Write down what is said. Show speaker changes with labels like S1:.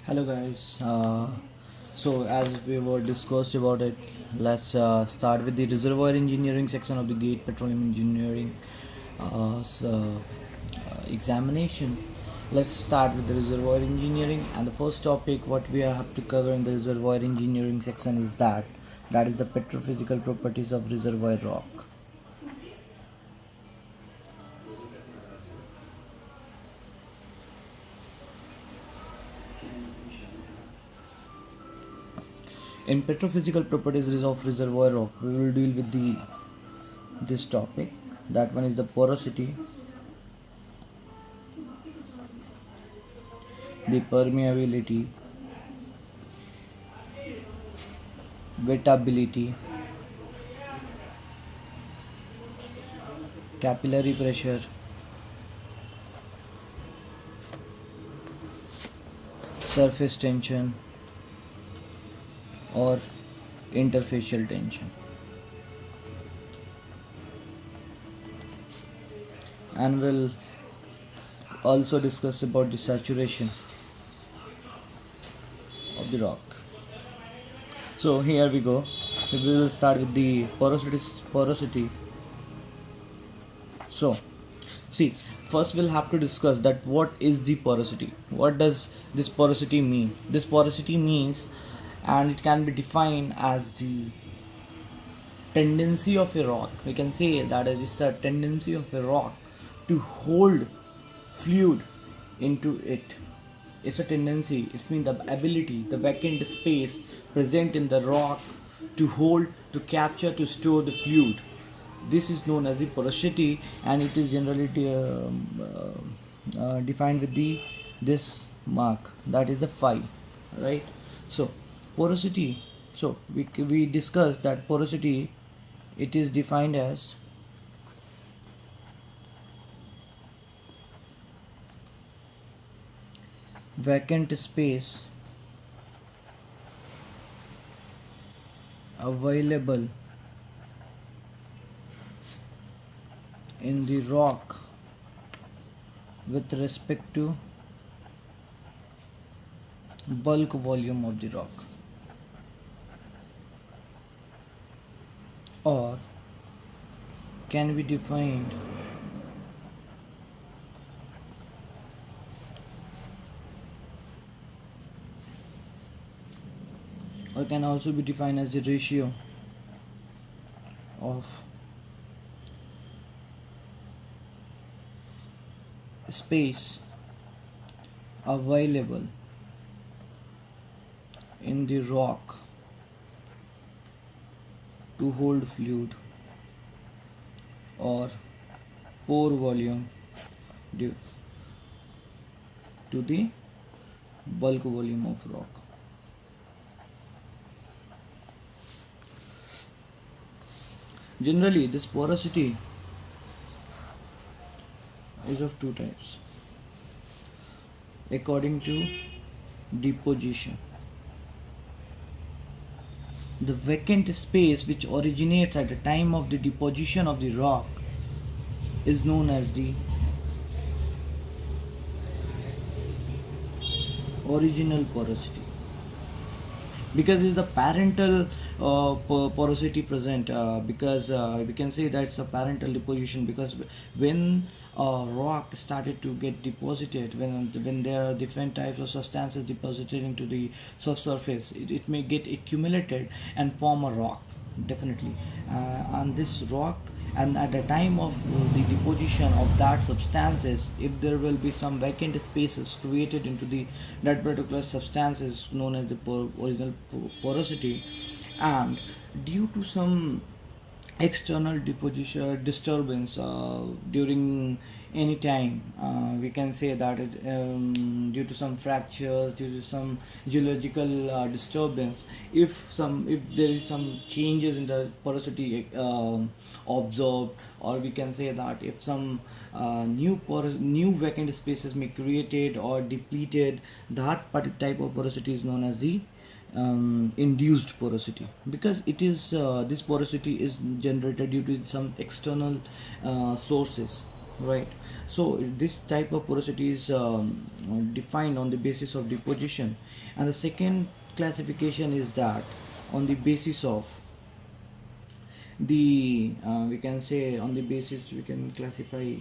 S1: Hello guys. So as we were discussed about it, let's start with the reservoir engineering section of the GATE Petroleum Engineering examination. Let's start with the reservoir engineering, and the first topic what we have to cover in the reservoir engineering section is that is the petrophysical properties of reservoir rock. In petrophysical properties of reservoir rock, we will deal with this topic. That one is the porosity, the permeability, wettability, capillary pressure, surface tension, or interfacial tension. And we'll also discuss about the saturation of the rock. So here we go. We will start with the porosity. So see, first we'll have to discuss that what is the porosity. What does this porosity mean? This porosity means, and it can be defined as the tendency of a rock. We can say that it is a tendency of a rock to hold fluid into it. It's a tendency, it means the ability, the vacant space present in the rock to hold, to capture, to store the fluid. This is known as the porosity, and it is generally defined with this mark, that is the phi, right? So porosity, so we discussed that porosity, it is defined as vacant space available in the rock with respect to bulk volume of the rock, or can be defined or can also be defined as the ratio of space available in the rock to hold fluid, or pore volume due to the bulk volume of rock. Generally, this porosity is of two types according to deposition. The vacant space which originates at the time of the deposition of the rock is known as the original porosity, because it is the parental porosity present, because we can say that it's a parental deposition, because when rock started to get deposited, when there are different types of substances deposited into the subsurface, it may get accumulated and form a rock, definitely. And this rock, and at the time of the deposition of that substances, if there will be some vacant spaces created into the that particular substances known as the original porosity, and due to some external deposition disturbance during any time, we can say that due to some fractures, due to some geological disturbance, if there is some changes in the porosity observed, or we can say that if some new vacant spaces may created or depleted, that type of porosity is known as the induced porosity, because it is this porosity is generated due to some external sources. right? So this type of porosity is defined on the basis of deposition, and the second classification is that on the basis of the we can say on the basis we can classify